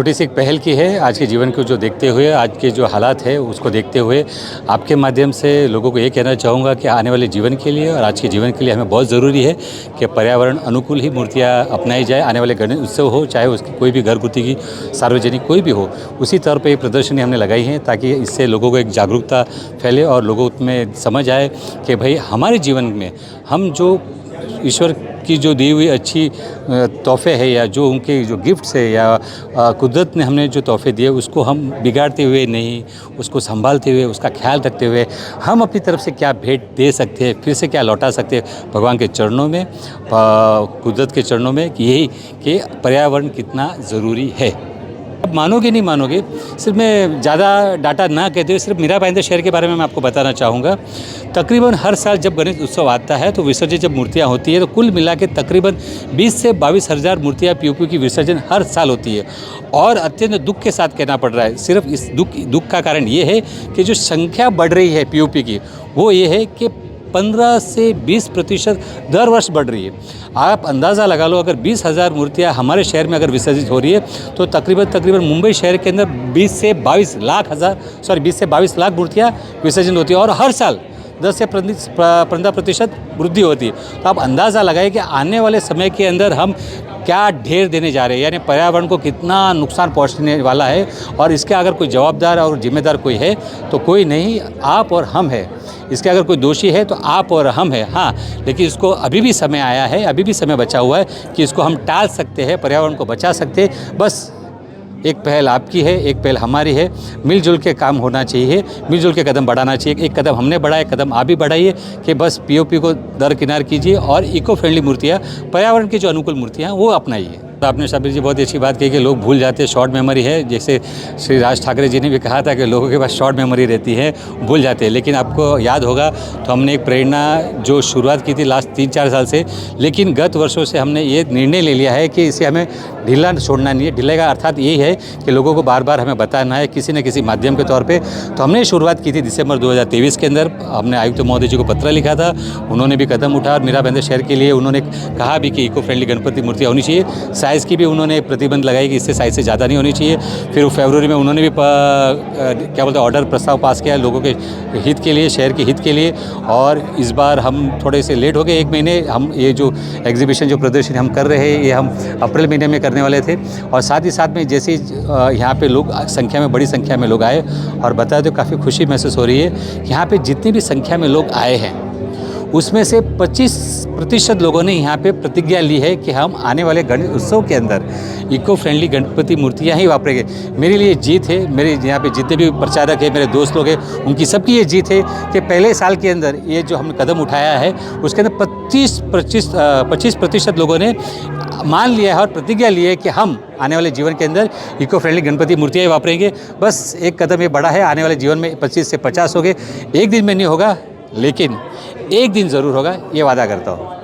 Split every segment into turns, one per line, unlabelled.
छोटी सी एक पहल की है। आज के जीवन को जो देखते हुए, आज के जो हालात है उसको देखते हुए आपके माध्यम से लोगों को ये कहना चाहूँगा कि आने वाले जीवन के लिए और आज के जीवन के लिए हमें बहुत ज़रूरी है कि पर्यावरण अनुकूल ही मूर्तियाँ अपनाई जाए। आने वाले गणेश उत्सव हो, चाहे उसकी कोई भी घरगुती की सार्वजनिक कोई भी हो, उसी तौर पे एक प्रदर्शनी हमने लगाई है ताकि इससे लोगों को एक जागरूकता फैले और लोगों में समझ आए कि भाई हमारे जीवन में हम जो ईश्वर की जो दी हुई अच्छी तोहफ़े है या जो उनके जो गिफ्ट्स है या कुदरत ने हमने जो तोहफ़े दिए उसको हम बिगाड़ते हुए नहीं, उसको संभालते हुए, उसका ख्याल रखते हुए हम अपनी तरफ से क्या भेंट दे सकते हैं, फिर से क्या लौटा सकते हैं भगवान के चरणों में, कुदरत के चरणों में, कि यही कि पर्यावरण कितना ज़रूरी है। अब मानोगे नहीं मानोगे, सिर्फ मैं ज़्यादा डाटा ना कहते हुए सिर्फ मीरा भाईंदर शहर के बारे में मैं आपको बताना चाहूँगा। तकरीबन हर साल जब गणेश उत्सव आता है तो विसर्जन जब मूर्तियाँ होती है तो कुल मिला के तकरीबन 20 से 22 हज़ार मूर्तियाँ पीओपी की विसर्जन हर साल होती है। और अत्यंत दुख के साथ कहना पड़ रहा है, सिर्फ इस दुख का कारण ये है कि जो संख्या बढ़ रही है पीओपी की, वो ये है कि 15 से 20% दर वर्ष बढ़ रही है। आप अंदाज़ा लगा लो, अगर 20,000 मूर्तियाँ हमारे शहर में अगर विसर्जित हो रही है तो तकरीबन मुंबई शहर के अंदर 20 से 22 लाख मूर्तियाँ विसर्जन होती है और हर साल 10 से 15% वृद्धि होती है। तो आप अंदाज़ा लगाइए कि आने वाले समय के अंदर हम क्या ढेर देने जा रहे हैं, यानी पर्यावरण को कितना नुकसान पहुंचने वाला है। और इसके अगर कोई जवाबदार और जिम्मेदार कोई है तो कोई नहीं, आप और हम हैं। इसके अगर कोई दोषी है तो आप और हम हैं। हाँ, लेकिन इसको अभी भी समय आया है, अभी भी समय बचा हुआ है कि इसको हम टाल सकते हैं, पर्यावरण को बचा सकते हैं। बस एक पहल आपकी है, एक पहल हमारी है, मिलजुल के काम होना चाहिए, मिलजुल के कदम बढ़ाना चाहिए। एक कदम हमने बढ़ाया, कदम आप भी बढ़ाइए कि बस पीओपी को दरकिनार कीजिए और इको फ्रेंडली मूर्तियाँ, पर्यावरण की जो अनुकूल मूर्तियाँ वो अपनाइए। तो आपने शाबिर जी बहुत अच्छी बात कही कि लोग भूल जाते हैं, शॉर्ट मेमोरी है। जैसे श्री राज ठाकरे जी ने भी कहा था कि लोगों के पास शॉर्ट मेमोरी रहती है, भूल जाते हैं। लेकिन आपको याद होगा तो हमने एक प्रेरणा जो शुरुआत की थी लास्ट 3-4 साल से, लेकिन गत वर्षों से हमने ये निर्णय ले लिया है कि इसे हमें ढीला छोड़ना नहीं है। ढीले का अर्थात यही है कि लोगों को बार बार हमें बताना है किसी न किसी माध्यम के तौर पे। तो हमने शुरुआत की थी दिसंबर 2023 के अंदर। हमने आयुक्त महोदय जी को पत्र लिखा था, उन्होंने भी कदम उठाया और मीरा भाईंदर शहर के लिए उन्होंने कहा भी कि इको फ्रेंडली गणपति मूर्तियाँ होनी चाहिए। साइज़ की भी उन्होंने प्रतिबंध लगाई कि इससे साइज़ से ज़्यादा नहीं होनी चाहिए। फिर फरवरी में उन्होंने भी क्या बोलते हैं ऑर्डर प्रस्ताव पास किया लोगों के हित के लिए, शहर के हित के लिए। और इस बार हम थोड़े से लेट हो गए, 1 महीने। हम ये जो एग्जीबिशन जो प्रदर्शनी हम कर रहे हैं ये हम अप्रैल महीने में करने वाले थे। और साथ ही साथ में जैसे यहाँ पे लोग बड़ी संख्या में लोग आए और बताया तो काफ़ी खुशी महसूस हो रही है कि यहाँ पे जितनी भी संख्या में लोग आए हैं उसमें से 25% लोगों ने यहाँ पे प्रतिज्ञा ली है कि हम आने वाले गणेश उत्सव के अंदर इको फ्रेंडली गणपति मूर्तियाँ ही वापरेंगे। मेरे लिए जीत है, मेरे यहाँ पे जितने भी प्रचारक हैं, मेरे दोस्त लोग हैं, उनकी सबकी ये जीत है कि पहले साल के अंदर ये जो हमने कदम उठाया है उसके अंदर 25% लोगों ने मान लिया है और प्रतिज्ञा ली है कि हम आने वाले जीवन के अंदर इको फ्रेंडली गणपति मूर्तियाँ ही वापरेंगे। बस एक कदम ये बढ़ा है, आने वाले जीवन में 25 से 50 हो गए। एक दिन में नहीं होगा लेकिन एक दिन ज़रूर होगा, ये वादा करता हूँ।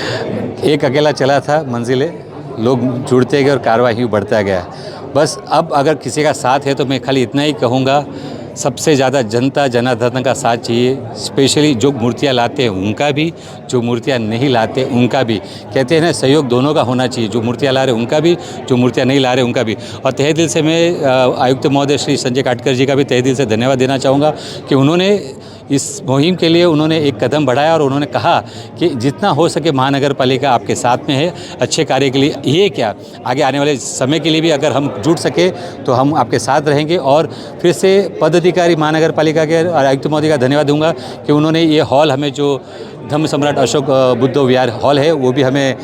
एक अकेला चला था मंजिलें, लोग जुड़ते गए और कार्रवाई बढ़ता गया। बस अब अगर किसी का साथ है तो मैं खाली इतना ही कहूँगा, सबसे ज़्यादा जनता जनार्दन का साथ चाहिए। स्पेशली जो मूर्तियाँ लाते हैं उनका भी, जो मूर्तियाँ नहीं लाते उनका भी। कहते हैं ना, सहयोग दोनों का होना चाहिए, जो मूर्तियाँ ला रहे उनका भी, जो मूर्तियाँ नहीं ला रहे उनका भी। और तहे दिल से मैं आयुक्त महोदय श्री संजय काटकर जी का भी तहे दिल से धन्यवाद देना चाहूँगा कि उन्होंने इस मुहिम के लिए उन्होंने एक कदम बढ़ाया और उन्होंने कहा कि जितना हो सके महानगर पालिका आपके साथ में है अच्छे कार्य के लिए। ये क्या, आगे आने वाले समय के लिए भी अगर हम जुट सके तो हम आपके साथ रहेंगे। और फिर से पदाधिकारी महानगर पालिका के और आयुक्त महोदय का धन्यवाद दूंगा कि उन्होंने ये हॉल हमें जो धम्म सम्राट अशोक बुद्ध विहार हॉल है वो भी हमें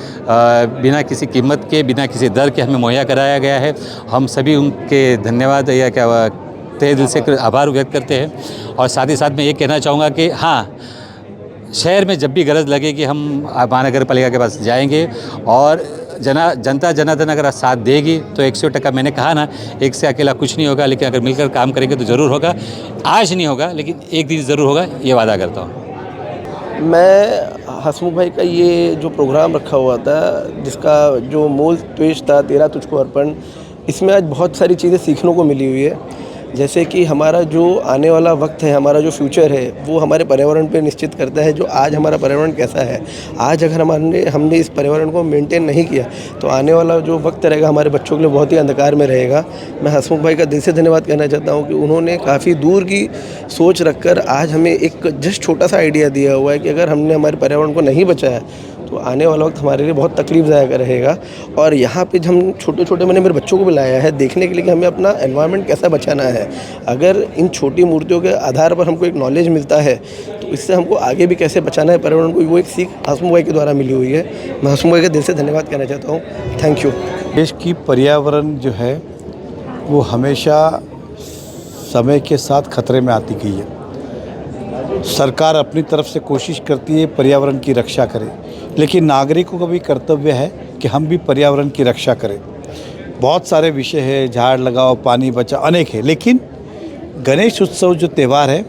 बिना किसी कीमत के, बिना किसी दर के हमें मुहैया कराया गया है। हम सभी उनके धन्यवाद या क्या तहे दिल से आभार व्यक्त करते हैं। और साथ ही साथ मैं ये कहना चाहूँगा कि हाँ, शहर में जब भी गरज लगे कि हम महानगर पालिका के पास जाएंगे और जनता जनार्दन अगर साथ देगी तो 100% मैंने कहा ना, एक से अकेला कुछ नहीं होगा, लेकिन अगर मिलकर काम करेंगे तो ज़रूर होगा। आज नहीं होगा लेकिन एक दिन ज़रूर होगा, ये वादा करता हूँ।
मैं हसमुख भाई का ये जो प्रोग्राम रखा हुआ था जिसका जो मूल ट्विस्ट था तेरा तुझको अर्पण, इसमें आज बहुत सारी चीज़ें सीखने को मिली हुई है। जैसे कि हमारा जो आने वाला वक्त है, हमारा जो फ्यूचर है, वो हमारे पर्यावरण पे निश्चित करता है। जो आज हमारा पर्यावरण कैसा है, आज अगर हमने इस पर्यावरण को मेंटेन नहीं किया तो आने वाला जो वक्त रहेगा हमारे बच्चों के लिए बहुत ही अंधकार में रहेगा। मैं हसमुख भाई का दिल से धन्यवाद करना चाहता हूँ कि उन्होंने काफ़ी दूर की सोच रखकर आज हमें एक जस्ट छोटा सा आइडिया दिया हुआ है कि अगर हमने हमारे पर्यावरण को नहीं बचाया तो आने वाला वक्त हमारे लिए बहुत तकलीफदायक रहेगा। और यहाँ पे हम छोटे छोटे, मैंने मेरे बच्चों को भी लाया है देखने के लिए कि हमें अपना एनवायरनमेंट कैसा बचाना है। अगर इन छोटी मूर्तियों के आधार पर हमको एक नॉलेज मिलता है तो इससे हमको आगे भी कैसे बचाना है पर्यावरण को, वो एक सीख हसमुख भाई के द्वारा मिली हुई है। मैं हसमुख भाई का दिल से धन्यवाद कहना चाहता हूँ। Thank you.
देश की पर्यावरण जो है वो हमेशा समय के साथ खतरे में आती गई है। सरकार अपनी तरफ से कोशिश करती है पर्यावरण की रक्षा करे, लेकिन नागरिकों का भी कर्तव्य है कि हम भी पर्यावरण की रक्षा करें। बहुत सारे विषय है, झाड़ लगाओ, पानी बचाओ, अनेक है, लेकिन गणेश उत्सव जो त्यौहार है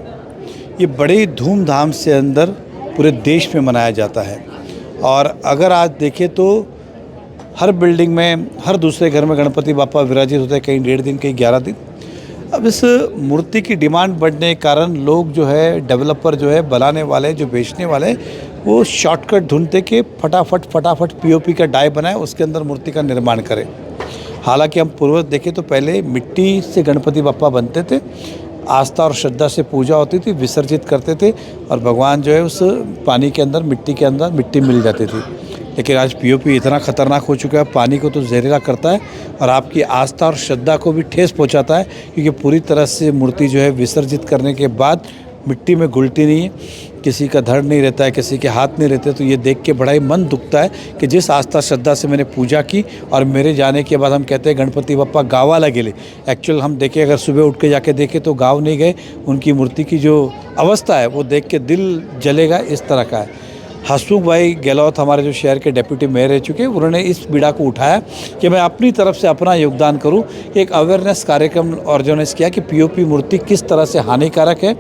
ये बड़ी धूमधाम से अंदर पूरे देश में मनाया जाता है। और अगर आज देखें तो हर बिल्डिंग में, हर दूसरे घर में गणपति बापा विराजित होते हैं, कहीं 1.5 दिन, कहीं 11 दिन। अब इस मूर्ति की डिमांड बढ़ने के कारण लोग जो है, डेवलपर जो है, बनाने वाले, जो बेचने वाले, वो शॉर्टकट ढूंढते कि फटाफट पीओपी का डाई बनाए, उसके अंदर मूर्ति का निर्माण करें। हालांकि हम पूर्वज देखें तो पहले मिट्टी से गणपति बापा बनते थे, आस्था और श्रद्धा से पूजा होती थी, विसर्जित करते थे और भगवान जो है उस पानी के अंदर, मिट्टी के अंदर मिट्टी मिल जाती थी। लेकिन आज पीओपी इतना ख़तरनाक हो चुका है, पानी को तो जहरीला करता है और आपकी आस्था और श्रद्धा को भी ठेस पहुंचाता है, क्योंकि पूरी तरह से मूर्ति जो है विसर्जित करने के बाद मिट्टी में घुलती नहीं है, किसी का धड़ नहीं रहता है, किसी के हाथ नहीं रहते। तो ये देख के बड़ा ही मन दुखता है कि जिस आस्था श्रद्धा से मैंने पूजा की और मेरे जाने के बाद हम कहते हैं गणपति बप्पा गावाला गेले। एक्चुअल हम देखें, अगर सुबह उठ के जाके देखें तो गाँव नहीं गए, उनकी मूर्ति की जो अवस्था है वो देख के दिल जलेगा, इस तरह का है। हसमुख भाई गहलोत हमारे जो शहर के डिप्टी मेयर रह चुके हैं, उन्होंने इस बीड़ा को उठाया कि मैं अपनी तरफ से अपना योगदान करूं। एक अवेयरनेस कार्यक्रम ऑर्गेनाइज किया कि पीओपी मूर्ति किस तरह से हानिकारक है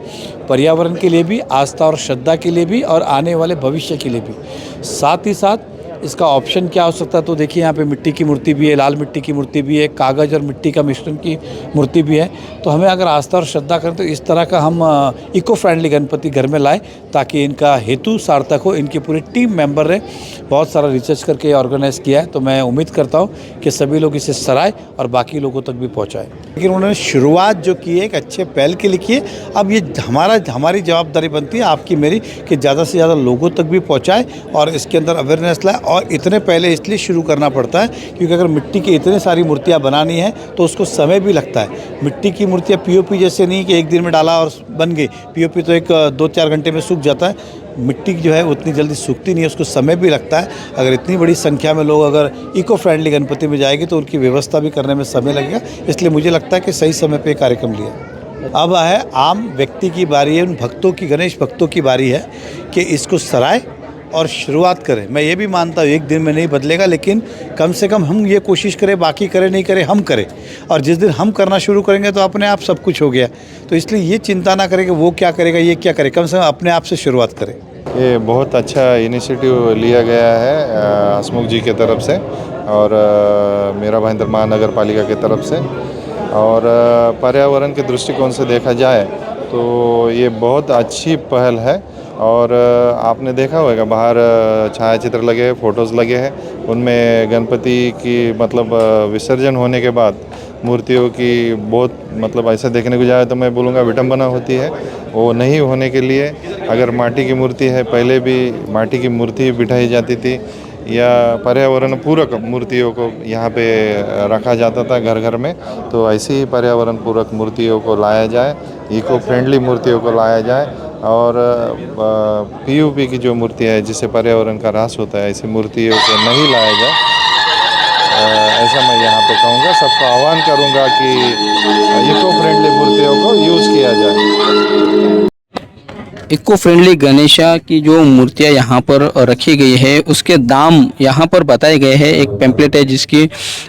पर्यावरण के लिए भी, आस्था और श्रद्धा के लिए भी और आने वाले भविष्य के लिए भी। साथ ही साथ इसका ऑप्शन क्या हो सकता है, तो देखिए यहाँ पे मिट्टी की मूर्ति भी है, लाल मिट्टी की मूर्ति भी है, कागज़ और मिट्टी का मिश्रण की मूर्ति भी है। तो हमें अगर आस्था और श्रद्धा करें तो इस तरह का हम इको फ्रेंडली गणपति घर में लाएं ताकि इनका हेतु सार्थक हो। इनकी पूरी टीम मेंबर रहे, बहुत सारा रिसर्च करके ऑर्गेनाइज किया है। तो मैं उम्मीद करता हूँ कि सभी लोग इसे सराहें और बाकी लोगों तक भी पहुँचाएँ। लेकिन उन्होंने शुरुआत जो की है एक अच्छे पहल के लिए की है। अब ये हमारी जवाबदारी बनती है, आपकी मेरी, कि ज़्यादा से ज़्यादा लोगों तक भी पहुँचाए और इसके अंदर अवेयरनेस लाए। और इतने पहले इसलिए शुरू करना पड़ता है क्योंकि अगर मिट्टी की इतनी सारी मूर्तियाँ बनानी है तो उसको समय भी लगता है। मिट्टी की मूर्तियाँ पीओपी जैसे नहीं कि एक दिन में डाला और बन गई। पीओपी तो एक 2-4 घंटे में सूख जाता है, मिट्टी जो है उतनी जल्दी सूखती नहीं है, उसको समय भी लगता है। अगर इतनी बड़ी संख्या में लोग अगर इको फ्रेंडली गणपति में जाएंगे तो उनकी व्यवस्था भी करने में समय लगेगा। इसलिए मुझे लगता है कि सही समय पे कार्यक्रम लिया। अब है आम व्यक्ति की बारी है, उन भक्तों की, गणेश भक्तों की बारी है कि इसको सराय और शुरुआत करें। मैं ये भी मानता हूँ एक दिन में नहीं बदलेगा, लेकिन कम से कम हम ये कोशिश करें, बाकी करें नहीं करें, हम करें। और जिस दिन हम करना शुरू करेंगे तो अपने आप सब कुछ हो गया। तो इसलिए ये चिंता ना करें कि वो क्या करेगा, ये क्या करे, कम से कम अपने आप से शुरुआत करें।
ये बहुत अच्छा इनिशिएटिव लिया गया है हसमुख जी की तरफ से और मेरा भाईंदर महानगर पालिका की तरफ से। और पर्यावरण के दृष्टिकोण से देखा जाए तो ये बहुत अच्छी पहल है। और आपने देखा होगा बाहर छायाचित्र लगे हैं, फ़ोटोज़ लगे हैं, उनमें गणपति की मतलब विसर्जन होने के बाद मूर्तियों की बहुत मतलब ऐसा देखने को जाए तो मैं बोलूँगा विडंबना होती है। वो नहीं होने के लिए अगर माटी की मूर्ति है, पहले भी माटी की मूर्ति बिठाई जाती थी या पर्यावरण पूरक मूर्तियों को यहाँ पे रखा जाता था घर घर में। तो ऐसी ही पर्यावरण पूरक मूर्तियों को लाया जाए, इको फ्रेंडली मूर्तियों को लाया जाए। और पीओपी की जो मूर्ति है जिससे पर्यावरण का ह्रास होता है, ऐसी मूर्तियों को नहीं लाया जाए, ऐसा मैं यहाँ पे कहूँगा। सबको आह्वान करूँगा कि इको फ्रेंडली मूर्तियों को यूज़ किया जाए।
इको फ्रेंडली गणेशा की जो मूर्तियां यहाँ पर रखी गई है उसके दाम यहाँ पर बताए गए हैं। एक पैम्पलेट है जिसकी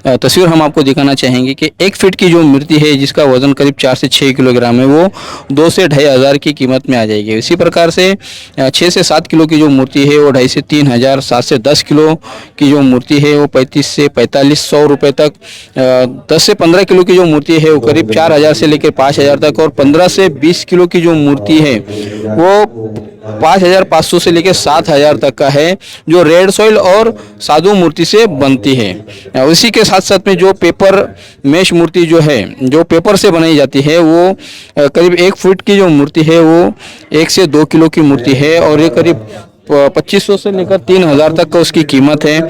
तस्वीर हम आपको दिखाना चाहेंगे कि 1 फीट की जो मूर्ति है जिसका वजन करीब 4 से 6 किलोग्राम है वो 2 से 2.5 हज़ार की कीमत में आ जाएगी। इसी प्रकार से 6 से 7 किलो की जो मूर्ति है वो 2.5 से 3 हज़ार, 7 से 10 किलो की जो मूर्ति है वो 35 से 4500 रुपये तक, 10 से 15 किलो की जो मूर्ति है वो करीब 4 हज़ार से लेकर 5 हज़ार तक, और 15 से 20 किलो की जो मूर्ति है वो 5,500 से लेकर 7,000 तक का है, जो रेड सॉइल और साधु मूर्ति से बनती है। उसी के साथ साथ में जो पेपर मेश मूर्ति जो है, जो पेपर से बनाई जाती है, वो करीब 1 फुट की जो मूर्ति है वो 1 से 2 किलो की मूर्ति है, और ये करीब 2500 से लेकर 3,000 तक का उसकी कीमत है।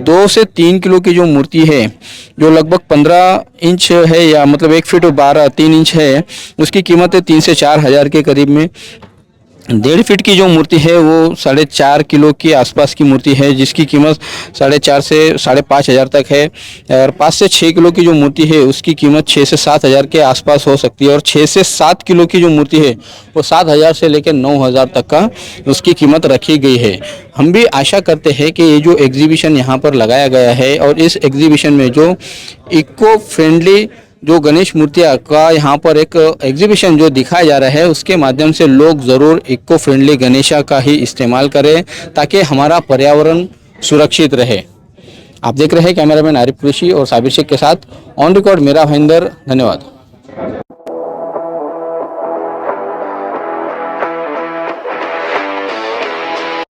2 से 3 किलो की जो मूर्ति है जो लगभग 15 इंच है, या मतलब 1 फीट 3 इंच है, उसकी कीमत है 3 से 4 हज़ार के करीब में। 1.5 फीट की जो मूर्ति है वो 4.5 किलो के आसपास की मूर्ति है, जिसकी कीमत 4.5 से 5.5 हज़ार तक है। और 5 से 6 किलो की जो मूर्ति है उसकी कीमत 6 से 7 हज़ार के आसपास हो सकती है, और 6 से 7 किलो की जो मूर्ति है वो 7 हज़ार से लेकर 9 हज़ार तक का उसकी कीमत रखी गई है। हम भी आशा करते हैं कि ये जो एग्जीबिशन यहाँ पर लगाया गया है, और इस एग्जीबिशन में जो इको फ्रेंडली जो गणेश मूर्तियाँ का यहाँ पर एक एग्जीबिशन जो दिखाया जा रहा है, उसके माध्यम से लोग ज़रूर इको फ्रेंडली गणेशा का ही इस्तेमाल करें ताकि हमारा पर्यावरण सुरक्षित रहे। आप देख रहे हैं कैमरामैन आरिफ कुरैशी और साबिर शेख के साथ ऑन रिकॉर्ड मेरा भाईंदर। धन्यवाद।